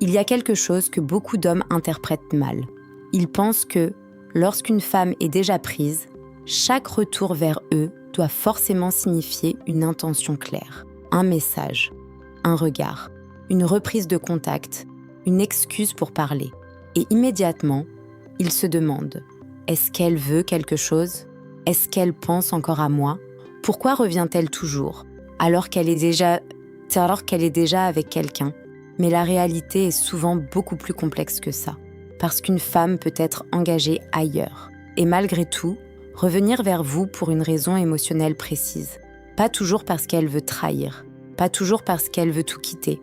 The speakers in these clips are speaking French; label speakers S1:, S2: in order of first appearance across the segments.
S1: Il y a quelque chose que beaucoup d'hommes interprètent mal. Ils pensent que, lorsqu'une femme est déjà prise, chaque retour vers eux doit forcément signifier une intention claire, un message, un regard, une reprise de contact, une excuse pour parler. Et immédiatement, ils se demandent « Est-ce qu'elle veut quelque chose ? Est-ce qu'elle pense encore à moi ? Pourquoi revient-elle toujours, alors qu'elle est déjà avec quelqu'un ?» Mais la réalité est souvent beaucoup plus complexe que ça, parce qu'une femme peut être engagée ailleurs. Et malgré tout, revenir vers vous pour une raison émotionnelle précise. Pas toujours parce qu'elle veut trahir, pas toujours parce qu'elle veut tout quitter,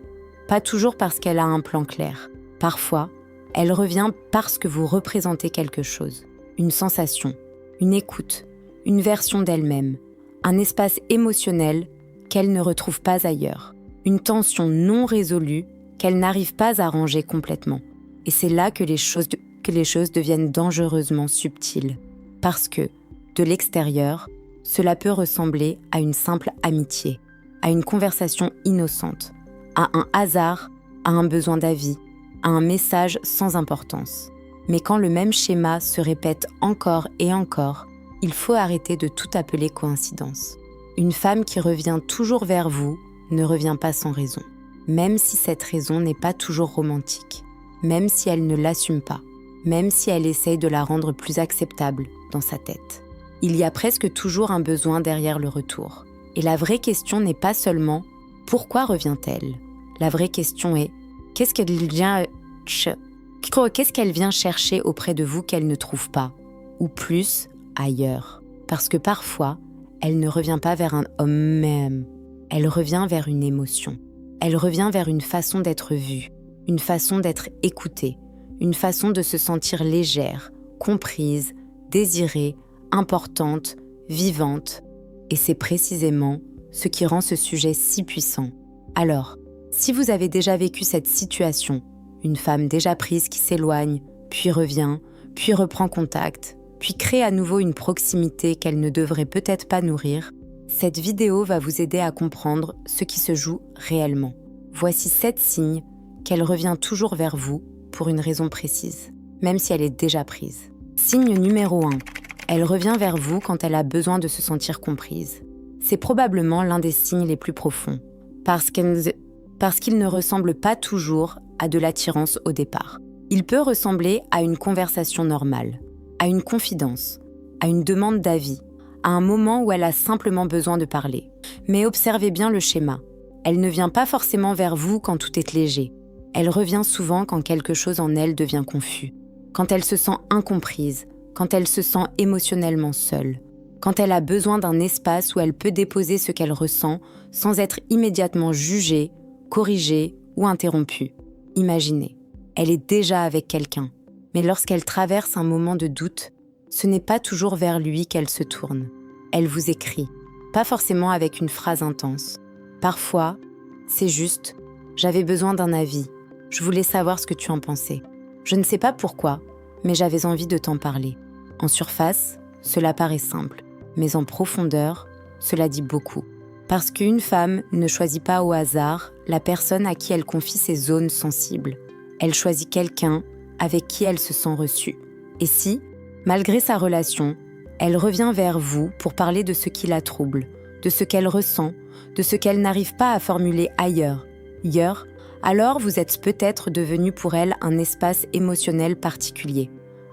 S1: pas toujours parce qu'elle a un plan clair. Parfois, elle revient parce que vous représentez quelque chose, une sensation, une écoute, une version d'elle-même, un espace émotionnel qu'elle ne retrouve pas ailleurs, une tension non résolue qu'elle n'arrive pas à ranger complètement. Et c'est là que les choses deviennent dangereusement subtiles. Parce que, de l'extérieur, cela peut ressembler à une simple amitié, à une conversation innocente, à un hasard, à un besoin d'avis, à un message sans importance. Mais quand le même schéma se répète encore et encore, il faut arrêter de tout appeler coïncidence. Une femme qui revient toujours vers vous ne revient pas sans raison, même si cette raison n'est pas toujours romantique, même si elle ne l'assume pas, même si elle essaye de la rendre plus acceptable dans sa tête. Il y a presque toujours un besoin derrière le retour. Et la vraie question n'est pas seulement « Pourquoi revient-elle ?» La vraie question est « Qu'est-ce qu'elle vient chercher auprès de vous qu'elle ne trouve pas ?» Ou plus, ailleurs. Parce que parfois, elle ne revient pas vers un homme même. Elle revient vers une émotion. Elle revient vers une façon d'être vue, une façon d'être écoutée, une façon de se sentir légère, comprise, désirée, importante, vivante. Et c'est précisément ce qui rend ce sujet si puissant. Alors, si vous avez déjà vécu cette situation, une femme déjà prise qui s'éloigne, puis revient, puis reprend contact, puis crée à nouveau une proximité qu'elle ne devrait peut-être pas nourrir, cette vidéo va vous aider à comprendre ce qui se joue réellement. Voici 7 signes qu'elle revient toujours vers vous pour une raison précise, même si elle est déjà prise. Signe numéro 1. Elle revient vers vous quand elle a besoin de se sentir comprise. C'est probablement l'un des signes les plus profonds, parce qu'il ne ressemble pas toujours à de l'attirance au départ. Il peut ressembler à une conversation normale, à une confidence, à une demande d'avis, à un moment où elle a simplement besoin de parler. Mais observez bien le schéma. Elle ne vient pas forcément vers vous quand tout est léger. Elle revient souvent quand quelque chose en elle devient confus, quand elle se sent incomprise, quand elle se sent émotionnellement seule, quand elle a besoin d'un espace où elle peut déposer ce qu'elle ressent sans être immédiatement jugée, corrigée ou interrompue. Imaginez, elle est déjà avec quelqu'un, mais lorsqu'elle traverse un moment de doute, ce n'est pas toujours vers lui qu'elle se tourne. Elle vous écrit, pas forcément avec une phrase intense. Parfois, c'est juste « j'avais besoin d'un avis, je voulais savoir ce que tu en pensais. Je ne sais pas pourquoi, mais j'avais envie de t'en parler. » En surface, cela paraît simple, mais en profondeur, cela dit beaucoup. Parce qu'une femme ne choisit pas au hasard la personne à qui elle confie ses zones sensibles. Elle choisit quelqu'un avec qui elle se sent reçue. Et si, malgré sa relation, elle revient vers vous pour parler de ce qui la trouble, de ce qu'elle ressent, de ce qu'elle n'arrive pas à formuler ailleurs, alors vous êtes peut-être devenu pour elle un espace émotionnel particulier.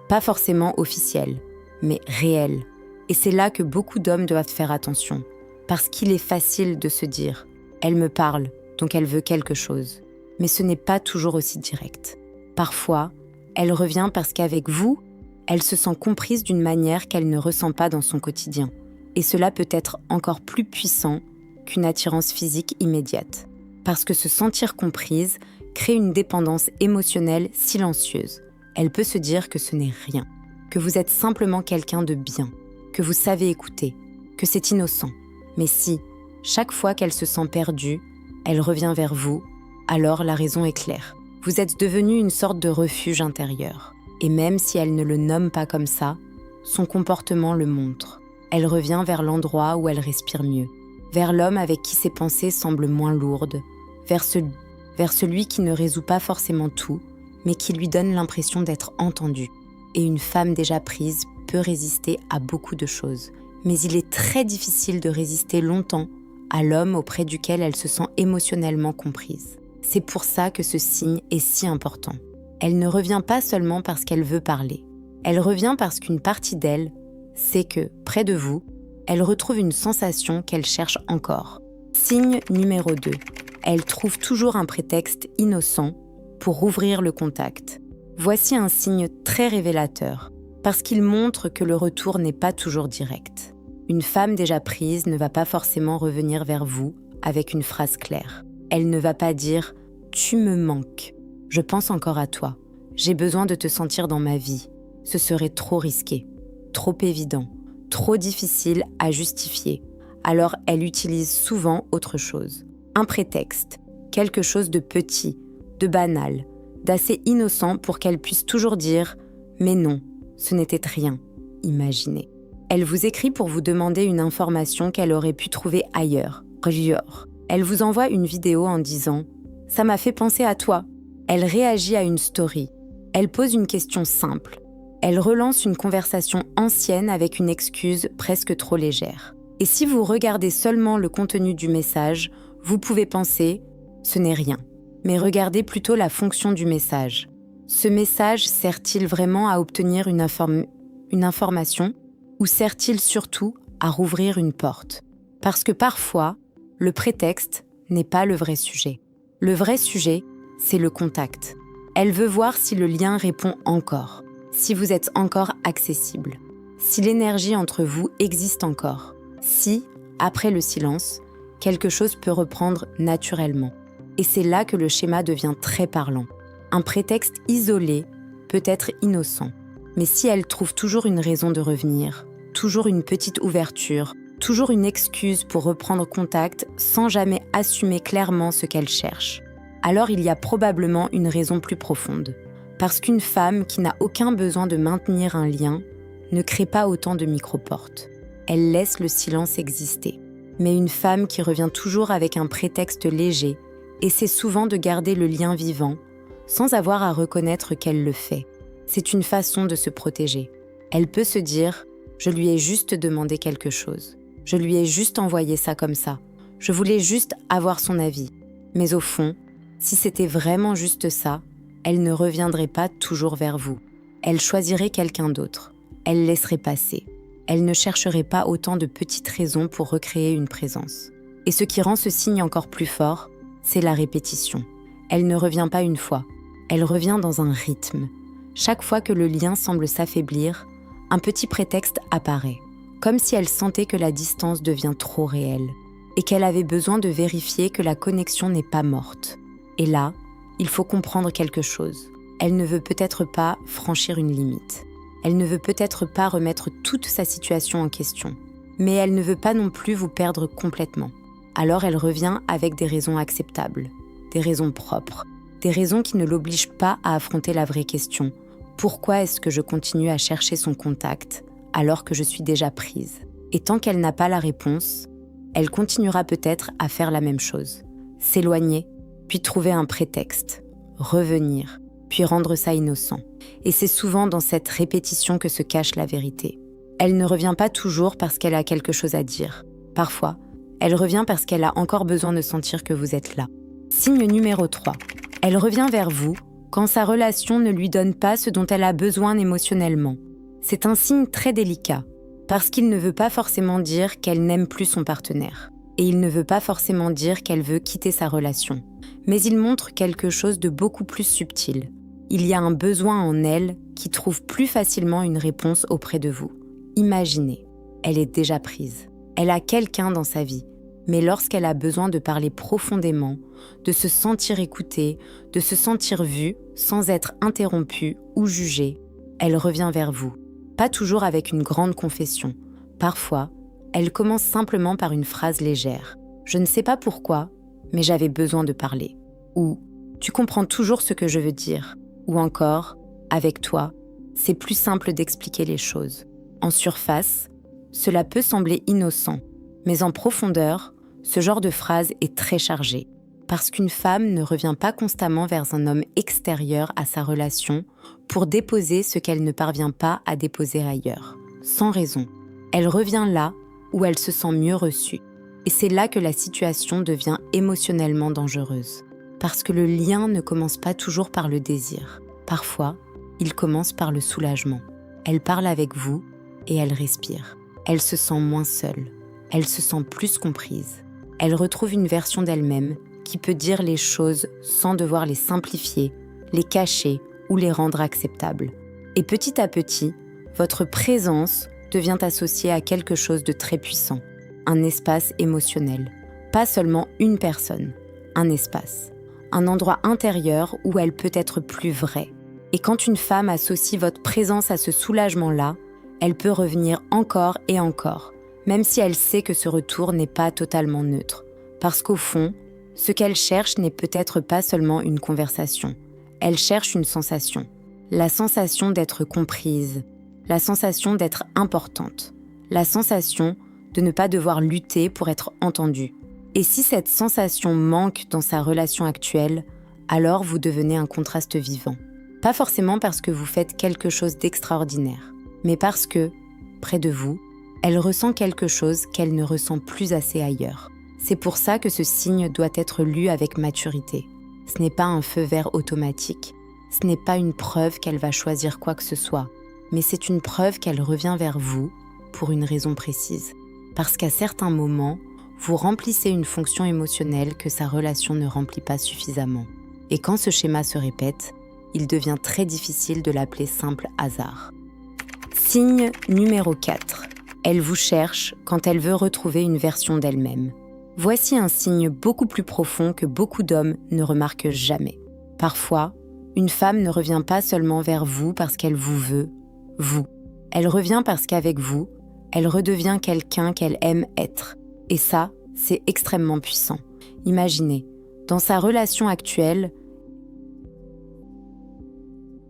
S1: Pas forcément officiel, mais réel. Et c'est là que beaucoup d'hommes doivent faire attention. Parce qu'il est facile de se dire « elle me parle, donc elle veut quelque chose ». Mais ce n'est pas toujours aussi direct. Parfois, elle revient parce qu'avec vous, elle se sent comprise d'une manière qu'elle ne ressent pas dans son quotidien. Et cela peut être encore plus puissant qu'une attirance physique immédiate. Parce que se sentir comprise crée une dépendance émotionnelle silencieuse. Elle peut se dire que ce n'est rien, que vous êtes simplement quelqu'un de bien, que vous savez écouter, que c'est innocent. Mais si, chaque fois qu'elle se sent perdue, elle revient vers vous, alors la raison est claire. Vous êtes devenu une sorte de refuge intérieur. Et même si elle ne le nomme pas comme ça, son comportement le montre. Elle revient vers l'endroit où elle respire mieux, vers l'homme avec qui ses pensées semblent moins lourdes, vers vers celui qui ne résout pas forcément tout, mais qui lui donne l'impression d'être entendu. Et une femme déjà prise peut résister à beaucoup de choses. Mais il est très difficile de résister longtemps à l'homme auprès duquel elle se sent émotionnellement comprise. C'est pour ça que ce signe est si important. Elle ne revient pas seulement parce qu'elle veut parler. Elle revient parce qu'une partie d'elle sait que, près de vous, elle retrouve une sensation qu'elle cherche encore. Signe numéro 2. Elle trouve toujours un prétexte innocent pour rouvrir le contact. Voici un signe très révélateur, parce qu'il montre que le retour n'est pas toujours direct. Une femme déjà prise ne va pas forcément revenir vers vous avec une phrase claire. Elle ne va pas dire « tu me manques, je pense encore à toi, j'ai besoin de te sentir dans ma vie ». Ce serait trop risqué, trop évident, trop difficile à justifier. Alors elle utilise souvent autre chose. Un prétexte, quelque chose de petit, de banal, d'assez innocent pour qu'elle puisse toujours dire « mais non, ce n'était rien, imaginez ». Elle vous écrit pour vous demander une information qu'elle aurait pu trouver ailleurs. Elle vous envoie une vidéo en disant « ça m'a fait penser à toi ». Elle réagit à une story. Elle pose une question simple. Elle relance une conversation ancienne avec une excuse presque trop légère. Et si vous regardez seulement le contenu du message, vous pouvez penser « ce n'est rien ». Mais regardez plutôt la fonction du message. Ce message sert-il vraiment à obtenir une information ou sert-il surtout à rouvrir une porte ? Parce que parfois, le prétexte n'est pas le vrai sujet. Le vrai sujet, c'est le contact. Elle veut voir si le lien répond encore, si vous êtes encore accessible, si l'énergie entre vous existe encore, si, après le silence, quelque chose peut reprendre naturellement. Et c'est là que le schéma devient très parlant. Un prétexte isolé peut être innocent, mais si elle trouve toujours une raison de revenir, toujours une petite ouverture, toujours une excuse pour reprendre contact sans jamais assumer clairement ce qu'elle cherche, alors il y a probablement une raison plus profonde. Parce qu'une femme qui n'a aucun besoin de maintenir un lien ne crée pas autant de micro-portes. Elle laisse le silence exister. Mais une femme qui revient toujours avec un prétexte léger essaie souvent de garder le lien vivant sans avoir à reconnaître qu'elle le fait. C'est une façon de se protéger. Elle peut se dire « je lui ai juste demandé quelque chose. Je lui ai juste envoyé ça comme ça. Je voulais juste avoir son avis. » Mais au fond, si c'était vraiment juste ça, elle ne reviendrait pas toujours vers vous. Elle choisirait quelqu'un d'autre. Elle laisserait passer. Elle ne chercherait pas autant de petites raisons pour recréer une présence. Et ce qui rend ce signe encore plus fort, c'est la répétition. Elle ne revient pas une fois. Elle revient dans un rythme. Chaque fois que le lien semble s'affaiblir, un petit prétexte apparaît. Comme si elle sentait que la distance devient trop réelle. Et qu'elle avait besoin de vérifier que la connexion n'est pas morte. Et là, il faut comprendre quelque chose. Elle ne veut peut-être pas franchir une limite. Elle ne veut peut-être pas remettre toute sa situation en question. Mais elle ne veut pas non plus vous perdre complètement. Alors elle revient avec des raisons acceptables, des raisons propres, des raisons qui ne l'obligent pas à affronter la vraie question. Pourquoi est-ce que je continue à chercher son contact alors que je suis déjà prise ? Et tant qu'elle n'a pas la réponse, elle continuera peut-être à faire la même chose. S'éloigner, puis trouver un prétexte, revenir, puis rendre ça innocent. Et c'est souvent dans cette répétition que se cache la vérité. Elle ne revient pas toujours parce qu'elle a quelque chose à dire. Parfois, elle revient parce qu'elle a encore besoin de sentir que vous êtes là. Signe numéro 3. Elle revient vers vous quand sa relation ne lui donne pas ce dont elle a besoin émotionnellement. C'est un signe très délicat, parce qu'il ne veut pas forcément dire qu'elle n'aime plus son partenaire. Et il ne veut pas forcément dire qu'elle veut quitter sa relation. Mais il montre quelque chose de beaucoup plus subtil. Il y a un besoin en elle qui trouve plus facilement une réponse auprès de vous. Imaginez, elle est déjà prise. Elle a quelqu'un dans sa vie. Mais lorsqu'elle a besoin de parler profondément, de se sentir écoutée, de se sentir vue sans être interrompue ou jugée, elle revient vers vous. Pas toujours avec une grande confession. Parfois, elle commence simplement par une phrase légère. « Je ne sais pas pourquoi, mais j'avais besoin de parler. » Ou « Tu comprends toujours ce que je veux dire. » Ou encore « Avec toi, c'est plus simple d'expliquer les choses. » En surface, cela peut sembler innocent, mais en profondeur, ce genre de phrase est très chargé. Parce qu'une femme ne revient pas constamment vers un homme extérieur à sa relation pour déposer ce qu'elle ne parvient pas à déposer ailleurs, sans raison. Elle revient là où elle se sent mieux reçue. Et c'est là que la situation devient émotionnellement dangereuse. Parce que le lien ne commence pas toujours par le désir. Parfois, il commence par le soulagement. Elle parle avec vous et elle respire. Elle se sent moins seule. Elle se sent plus comprise. Elle retrouve une version d'elle-même qui peut dire les choses sans devoir les simplifier, les cacher ou les rendre acceptables. Et petit à petit, votre présence devient associée à quelque chose de très puissant, un espace émotionnel. Pas seulement une personne, un espace. Un endroit intérieur où elle peut être plus vraie. Et quand une femme associe votre présence à ce soulagement-là, elle peut revenir encore et encore, même si elle sait que ce retour n'est pas totalement neutre. Parce qu'au fond, ce qu'elle cherche n'est peut-être pas seulement une conversation. Elle cherche une sensation. La sensation d'être comprise. La sensation d'être importante. La sensation de ne pas devoir lutter pour être entendue. Et si cette sensation manque dans sa relation actuelle, alors vous devenez un contraste vivant. Pas forcément parce que vous faites quelque chose d'extraordinaire, mais parce que, près de vous, elle ressent quelque chose qu'elle ne ressent plus assez ailleurs. C'est pour ça que ce signe doit être lu avec maturité. Ce n'est pas un feu vert automatique. Ce n'est pas une preuve qu'elle va choisir quoi que ce soit, mais c'est une preuve qu'elle revient vers vous pour une raison précise. Parce qu'à certains moments, vous remplissez une fonction émotionnelle que sa relation ne remplit pas suffisamment. Et quand ce schéma se répète, il devient très difficile de l'appeler simple hasard. Signe numéro 4. Elle vous cherche quand elle veut retrouver une version d'elle-même. Voici un signe beaucoup plus profond que beaucoup d'hommes ne remarquent jamais. Parfois, une femme ne revient pas seulement vers vous parce qu'elle vous veut, vous. Elle revient parce qu'avec vous, elle redevient quelqu'un qu'elle aime être. Et ça, c'est extrêmement puissant. Imaginez, dans sa relation actuelle,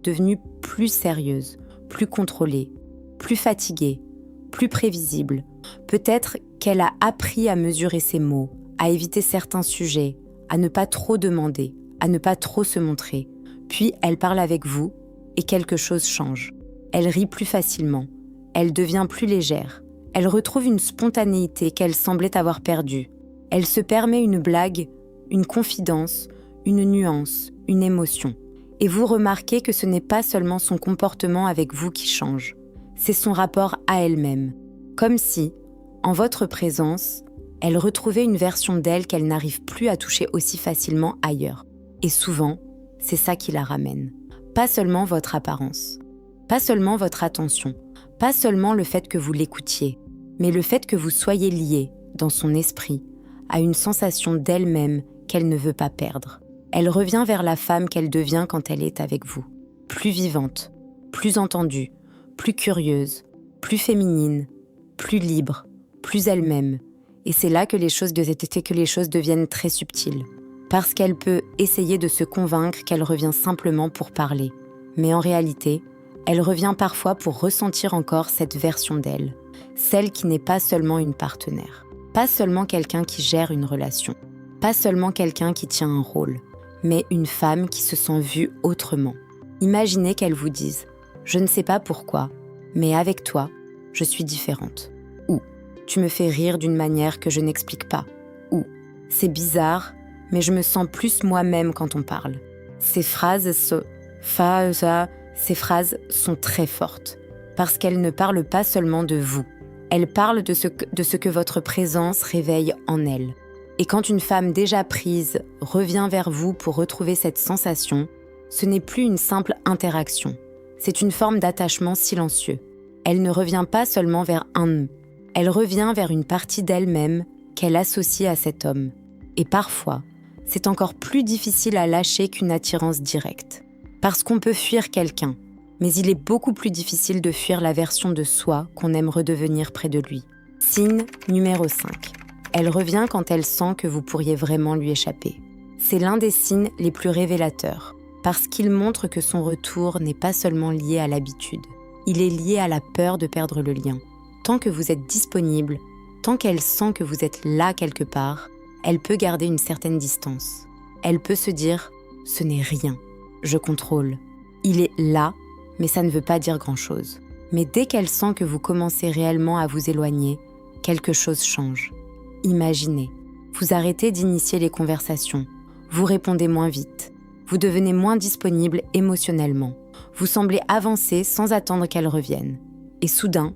S1: devenue plus sérieuse, plus contrôlée, plus fatiguée, plus prévisible. Peut-être qu'elle a appris à mesurer ses mots, à éviter certains sujets, à ne pas trop demander, à ne pas trop se montrer. Puis elle parle avec vous et quelque chose change. Elle rit plus facilement, elle devient plus légère. Elle retrouve une spontanéité qu'elle semblait avoir perdue. Elle se permet une blague, une confidence, une nuance, une émotion. Et vous remarquez que ce n'est pas seulement son comportement avec vous qui change, c'est son rapport à elle-même. Comme si, en votre présence, elle retrouvait une version d'elle qu'elle n'arrive plus à toucher aussi facilement ailleurs. Et souvent, c'est ça qui la ramène. Pas seulement votre apparence, pas seulement votre attention, pas seulement le fait que vous l'écoutiez, mais le fait que vous soyez lié, dans son esprit, à une sensation d'elle-même qu'elle ne veut pas perdre. Elle revient vers la femme qu'elle devient quand elle est avec vous. Plus vivante, plus entendue, plus curieuse, plus féminine, plus libre, plus elle-même. Et c'est là que les choses deviennent très subtiles. Parce qu'elle peut essayer de se convaincre qu'elle revient simplement pour parler. Mais en réalité, elle revient parfois pour ressentir encore cette version d'elle. Celle qui n'est pas seulement une partenaire. Pas seulement quelqu'un qui gère une relation. Pas seulement quelqu'un qui tient un rôle. Mais une femme qui se sent vue autrement. Imaginez qu'elle vous dise « Je ne sais pas pourquoi, mais avec toi, je suis différente. » Ou « Tu me fais rire d'une manière que je n'explique pas. » Ou « C'est bizarre, mais je me sens plus moi-même quand on parle. » Ces phrases sont très fortes, parce qu'elles ne parlent pas seulement de vous. Elles parlent de ce que votre présence réveille en elle. Et quand une femme déjà prise revient vers vous pour retrouver cette sensation, ce n'est plus une simple interaction. C'est une forme d'attachement silencieux. Elle ne revient pas seulement vers un nous. Elle revient vers une partie d'elle-même qu'elle associe à cet homme. Et parfois, c'est encore plus difficile à lâcher qu'une attirance directe. Parce qu'on peut fuir quelqu'un, mais il est beaucoup plus difficile de fuir la version de soi qu'on aime redevenir près de lui. Signe numéro 5. Elle revient quand elle sent que vous pourriez vraiment lui échapper. C'est l'un des signes les plus révélateurs, parce qu'il montre que son retour n'est pas seulement lié à l'habitude. Il est lié à la peur de perdre le lien. Tant que vous êtes disponible, tant qu'elle sent que vous êtes là quelque part, elle peut garder une certaine distance. Elle peut se dire « ce n'est rien, je contrôle ». Il est là, mais ça ne veut pas dire grand-chose. Mais dès qu'elle sent que vous commencez réellement à vous éloigner, quelque chose change. Imaginez, vous arrêtez d'initier les conversations, vous répondez moins vite, vous devenez moins disponible émotionnellement, vous semblez avancer sans attendre qu'elle revienne. Et soudain,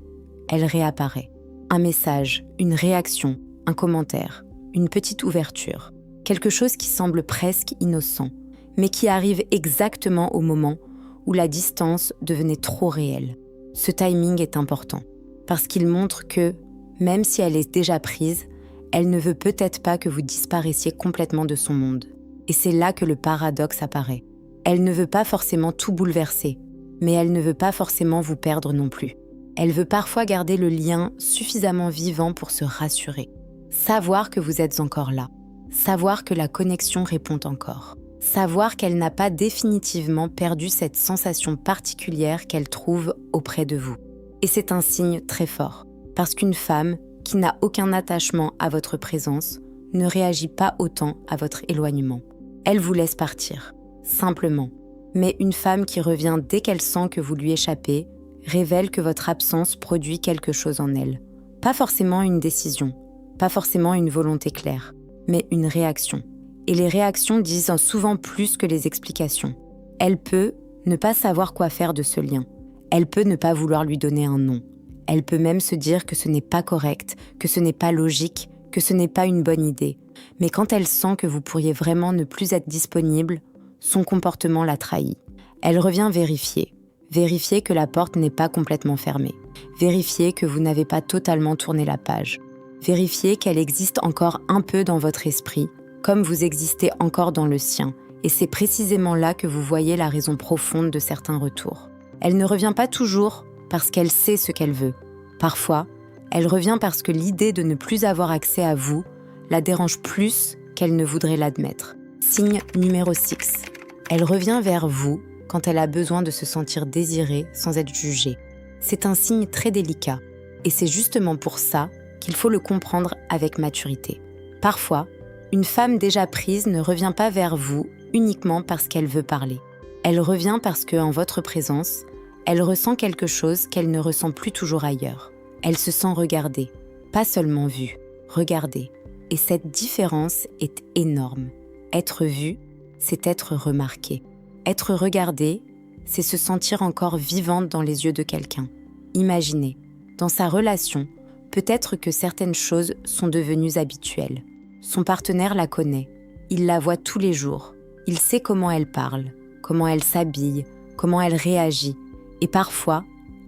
S1: elle réapparaît. Un message, une réaction, un commentaire, une petite ouverture. Quelque chose qui semble presque innocent, mais qui arrive exactement au moment où la distance devenait trop réelle. Ce timing est important, parce qu'il montre que, même si elle est déjà prise, elle ne veut peut-être pas que vous disparaissiez complètement de son monde. Et c'est là que le paradoxe apparaît. Elle ne veut pas forcément tout bouleverser, mais elle ne veut pas forcément vous perdre non plus. Elle veut parfois garder le lien suffisamment vivant pour se rassurer. Savoir que vous êtes encore là. Savoir que la connexion répond encore. Savoir qu'elle n'a pas définitivement perdu cette sensation particulière qu'elle trouve auprès de vous. Et c'est un signe très fort, parce qu'une femme qui n'a aucun attachement à votre présence ne réagit pas autant à votre éloignement. Elle vous laisse partir, simplement. Mais une femme qui revient dès qu'elle sent que vous lui échappez révèle que votre absence produit quelque chose en elle. Pas forcément une décision, pas forcément une volonté claire, mais une réaction. Et les réactions disent souvent plus que les explications. Elle peut ne pas savoir quoi faire de ce lien. Elle peut ne pas vouloir lui donner un nom. Elle peut même se dire que ce n'est pas correct, que ce n'est pas logique, que ce n'est pas une bonne idée. Mais quand elle sent que vous pourriez vraiment ne plus être disponible, son comportement la trahit. Elle revient vérifier. Vérifier que la porte n'est pas complètement fermée. Vérifier que vous n'avez pas totalement tourné la page. Vérifier qu'elle existe encore un peu dans votre esprit, comme vous existez encore dans le sien. Et c'est précisément là que vous voyez la raison profonde de certains retours. Elle ne revient pas toujours parce qu'elle sait ce qu'elle veut. Parfois, elle revient parce que l'idée de ne plus avoir accès à vous la dérange plus qu'elle ne voudrait l'admettre. Signe numéro 6. Elle revient vers vous quand elle a besoin de se sentir désirée sans être jugée. C'est un signe très délicat, et c'est justement pour ça qu'il faut le comprendre avec maturité. Parfois, une femme déjà prise ne revient pas vers vous uniquement parce qu'elle veut parler. Elle revient parce qu'en votre présence, elle ressent quelque chose qu'elle ne ressent plus toujours ailleurs. Elle se sent regardée, pas seulement vue, regardée. Et cette différence est énorme. Être vue, c'est être remarquée. Être regardée, c'est se sentir encore vivante dans les yeux de quelqu'un. Imaginez, dans sa relation, peut-être que certaines choses sont devenues habituelles. Son partenaire la connaît, il la voit tous les jours. Il sait comment elle parle, comment elle s'habille, comment elle réagit. Et parfois,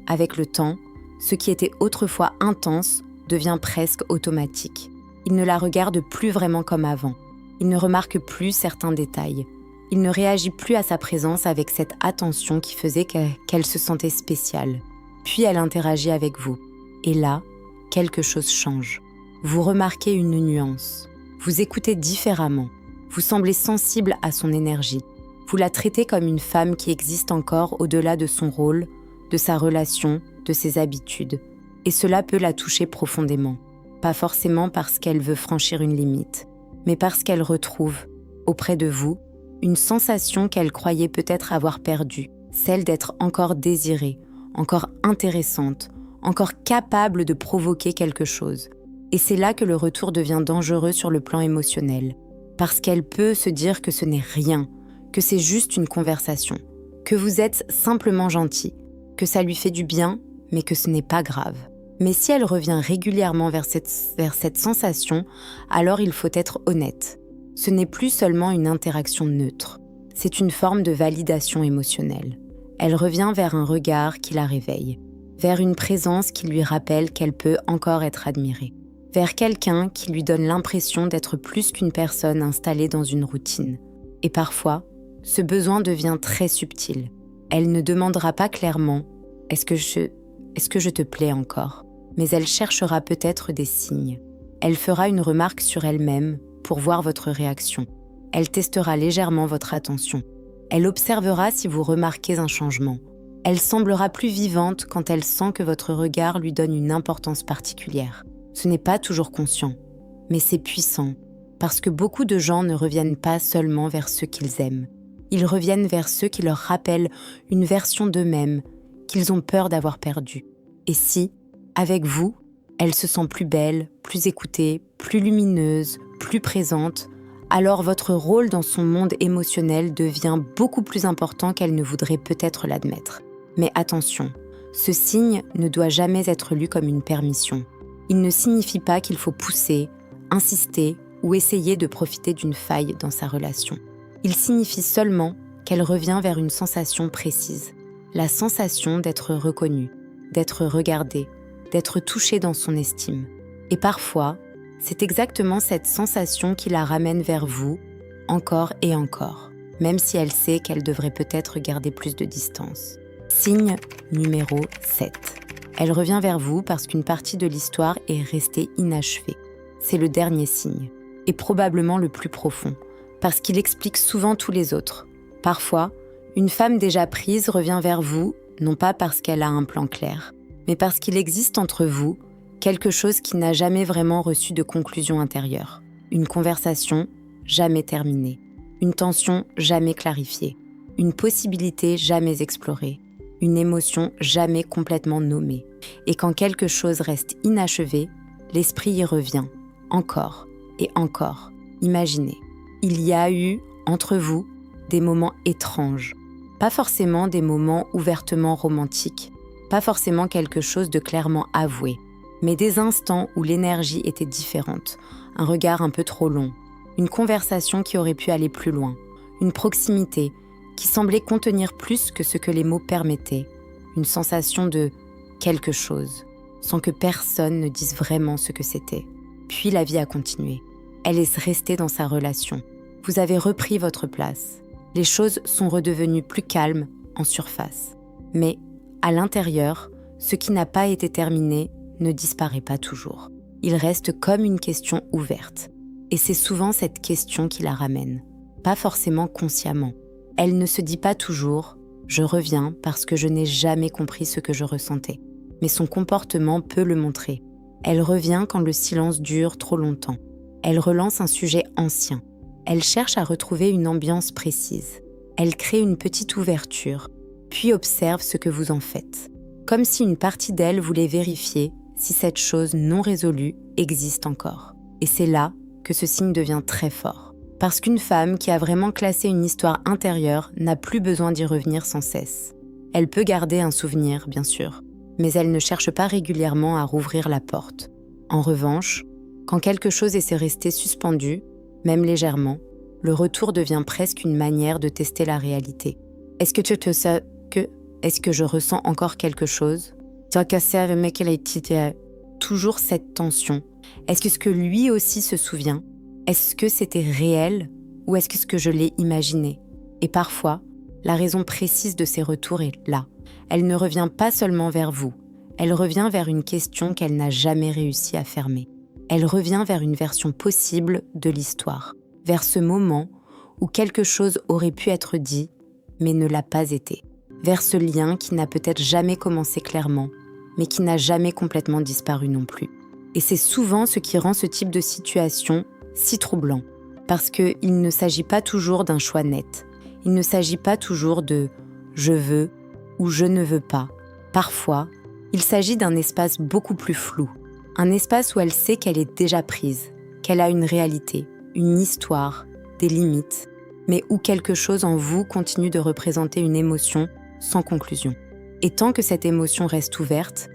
S1: avec le temps, ce qui était autrefois intense devient presque automatique. Il ne la regarde plus vraiment comme avant. Il ne remarque plus certains détails. Il ne réagit plus à sa présence avec cette attention qui faisait qu'elle se sentait spéciale. Puis elle interagit avec vous. Et là, quelque chose change. Vous remarquez une nuance. Vous écoutez différemment. Vous semblez sensible à son énergie. Vous la traitez comme une femme qui existe encore au-delà de son rôle, de sa relation, de ses habitudes. Et cela peut la toucher profondément. Pas forcément parce qu'elle veut franchir une limite, mais parce qu'elle retrouve, auprès de vous, une sensation qu'elle croyait peut-être avoir perdue, celle d'être encore désirée, encore intéressante, encore capable de provoquer quelque chose. Et c'est là que le retour devient dangereux sur le plan émotionnel, parce qu'elle peut se dire que ce n'est rien, que c'est juste une conversation, que vous êtes simplement gentil, que ça lui fait du bien, mais que ce n'est pas grave. Mais si elle revient régulièrement vers cette sensation, alors il faut être honnête. Ce n'est plus seulement une interaction neutre, c'est une forme de validation émotionnelle. Elle revient vers un regard qui la réveille, vers une présence qui lui rappelle qu'elle peut encore être admirée, vers quelqu'un qui lui donne l'impression d'être plus qu'une personne installée dans une routine. Et parfois, ce besoin devient très subtil. Elle ne demandera pas clairement « Est-ce que je te plais encore ?» Mais elle cherchera peut-être des signes. Elle fera une remarque sur elle-même pour voir votre réaction. Elle testera légèrement votre attention. Elle observera si vous remarquez un changement. Elle semblera plus vivante quand elle sent que votre regard lui donne une importance particulière. Ce n'est pas toujours conscient, mais c'est puissant. Parce que beaucoup de gens ne reviennent pas seulement vers ceux qu'ils aiment. Ils reviennent vers ceux qui leur rappellent une version d'eux-mêmes qu'ils ont peur d'avoir perdue. Et si, avec vous, elle se sent plus belle, plus écoutée, plus lumineuse, plus présente, alors votre rôle dans son monde émotionnel devient beaucoup plus important qu'elle ne voudrait peut-être l'admettre. Mais attention, ce signe ne doit jamais être lu comme une permission. Il ne signifie pas qu'il faut pousser, insister ou essayer de profiter d'une faille dans sa relation. Il signifie seulement qu'elle revient vers une sensation précise, la sensation d'être reconnue, d'être regardée, d'être touchée dans son estime. Et parfois, c'est exactement cette sensation qui la ramène vers vous, encore et encore, même si elle sait qu'elle devrait peut-être garder plus de distance. Signe numéro 7. Elle revient vers vous parce qu'une partie de l'histoire est restée inachevée. C'est le dernier signe, et probablement le plus profond, parce qu'il explique souvent tous les autres. Parfois, une femme déjà prise revient vers vous, non pas parce qu'elle a un plan clair, mais parce qu'il existe entre vous quelque chose qui n'a jamais vraiment reçu de conclusion intérieure. Une conversation jamais terminée, une tension jamais clarifiée, une possibilité jamais explorée, une émotion jamais complètement nommée. Et quand quelque chose reste inachevé, l'esprit y revient, encore et encore. Imaginez, il y a eu, entre vous, des moments étranges. Pas forcément des moments ouvertement romantiques, pas forcément quelque chose de clairement avoué, mais des instants où l'énergie était différente, un regard un peu trop long, une conversation qui aurait pu aller plus loin, une proximité qui semblait contenir plus que ce que les mots permettaient, une sensation de quelque chose, sans que personne ne dise vraiment ce que c'était. Puis la vie a continué. Elle est restée dans sa relation. Vous avez repris votre place. Les choses sont redevenues plus calmes en surface. Mais, à l'intérieur, ce qui n'a pas été terminé ne disparaît pas toujours. Il reste comme une question ouverte. Et c'est souvent cette question qui la ramène. Pas forcément consciemment. Elle ne se dit pas toujours « je reviens parce que je n'ai jamais compris ce que je ressentais ». Mais son comportement peut le montrer. Elle revient quand le silence dure trop longtemps. Elle relance un sujet ancien. Elle cherche à retrouver une ambiance précise. Elle crée une petite ouverture, puis observe ce que vous en faites. Comme si une partie d'elle voulait vérifier si cette chose non résolue existe encore. Et c'est là que ce signe devient très fort. Parce qu'une femme qui a vraiment classé une histoire intérieure n'a plus besoin d'y revenir sans cesse. Elle peut garder un souvenir, bien sûr, mais elle ne cherche pas régulièrement à rouvrir la porte. En revanche, quand quelque chose est resté suspendu, même légèrement, le retour devient presque une manière de tester la réalité. Est-ce que tu te sais que... Est-ce que je ressens encore quelque chose? Toujours cette tension. Est-ce que lui aussi se souvient? Est-ce que c'était réel ou est-ce que je l'ai imaginé? Et parfois, la raison précise de ces retours est là. Elle ne revient pas seulement vers vous, elle revient vers une question qu'elle n'a jamais réussi à fermer. Elle revient vers une version possible de l'histoire, vers ce moment où quelque chose aurait pu être dit, mais ne l'a pas été. Vers ce lien qui n'a peut-être jamais commencé clairement, mais qui n'a jamais complètement disparu non plus. Et c'est souvent ce qui rend ce type de situation si troublant, parce qu'il ne s'agit pas toujours d'un choix net. Il ne s'agit pas toujours de « je veux » ou « je ne veux pas ». Parfois, il s'agit d'un espace beaucoup plus flou, un espace où elle sait qu'elle est déjà prise, qu'elle a une réalité, une histoire, des limites, mais où quelque chose en vous continue de représenter une émotion sans conclusion. Et tant que cette émotion reste ouverte,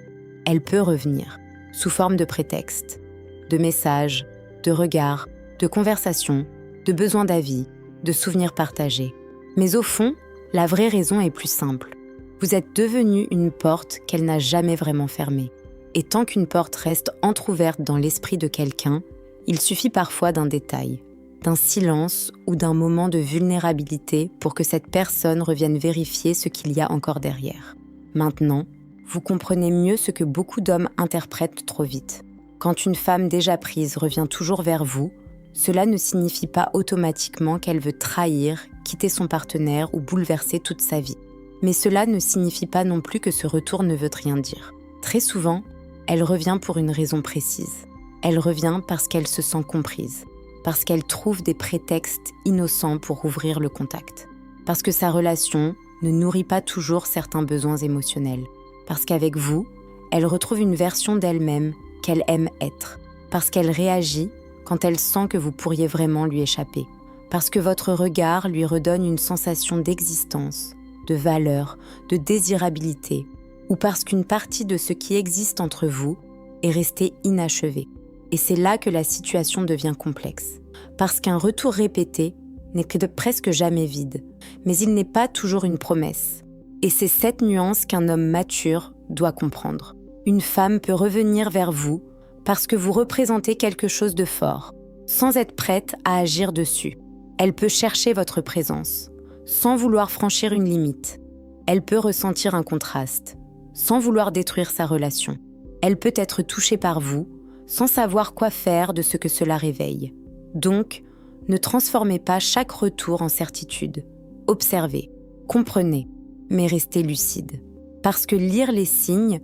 S1: elle peut revenir, sous forme de prétexte, de messages, de regards, de conversations, de besoins d'avis, de souvenirs partagés. Mais au fond, la vraie raison est plus simple. Vous êtes devenu une porte qu'elle n'a jamais vraiment fermée. Et tant qu'une porte reste entrouverte dans l'esprit de quelqu'un, il suffit parfois d'un détail, d'un silence ou d'un moment de vulnérabilité pour que cette personne revienne vérifier ce qu'il y a encore derrière. Maintenant, vous comprenez mieux ce que beaucoup d'hommes interprètent trop vite. Quand une femme déjà prise revient toujours vers vous, cela ne signifie pas automatiquement qu'elle veut trahir, quitter son partenaire ou bouleverser toute sa vie. Mais cela ne signifie pas non plus que ce retour ne veut rien dire. Très souvent, elle revient pour une raison précise. Elle revient parce qu'elle se sent comprise. parce qu'elle trouve des prétextes innocents pour ouvrir le contact. Parce que sa relation ne nourrit pas toujours certains besoins émotionnels. Parce qu'avec vous, elle retrouve une version d'elle-même qu'elle aime être. Parce qu'elle réagit quand elle sent que vous pourriez vraiment lui échapper. Parce que votre regard lui redonne une sensation d'existence, de valeur, de désirabilité, ou parce qu'une partie de ce qui existe entre vous est restée inachevée. Et c'est là que la situation devient complexe. Parce qu'un retour répété n'est que presque jamais vide, mais il n'est pas toujours une promesse. Et c'est cette nuance qu'un homme mature doit comprendre. Une femme peut revenir vers vous parce que vous représentez quelque chose de fort, sans être prête à agir dessus. Elle peut chercher votre présence, sans vouloir franchir une limite. Elle peut ressentir un contraste, sans vouloir détruire sa relation. Elle peut être touchée par vous, sans savoir quoi faire de ce que cela réveille. Donc, ne transformez pas chaque retour en certitude. Observez, comprenez, mais restez lucide. Parce que lire les signes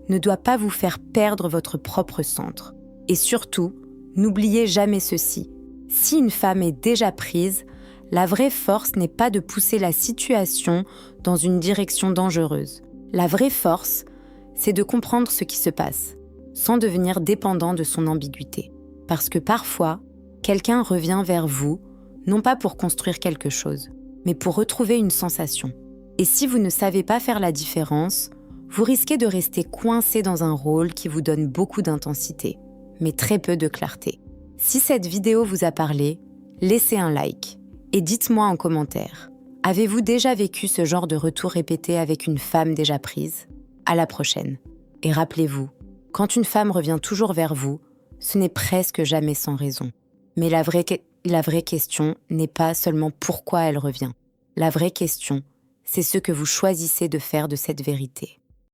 S1: ne doit pas vous faire perdre votre propre centre. Et surtout, n'oubliez jamais ceci. Si une femme est déjà prise, la vraie force n'est pas de pousser la situation dans une direction dangereuse. La vraie force, c'est de comprendre ce qui se passe, sans devenir dépendant de son ambiguïté. Parce que parfois, quelqu'un revient vers vous, non pas pour construire quelque chose, mais pour retrouver une sensation. Et si vous ne savez pas faire la différence, vous risquez de rester coincé dans un rôle qui vous donne beaucoup d'intensité, mais très peu de clarté. Si cette vidéo vous a parlé, laissez un like et dites-moi en commentaire, avez-vous déjà vécu ce genre de retour répété avec une femme déjà prise ? À la prochaine. Et rappelez-vous, quand une femme revient toujours vers vous, ce n'est presque jamais sans raison. Mais la vraie question n'est pas seulement pourquoi elle revient. La vraie question, c'est ce que vous choisissez de faire de cette vérité.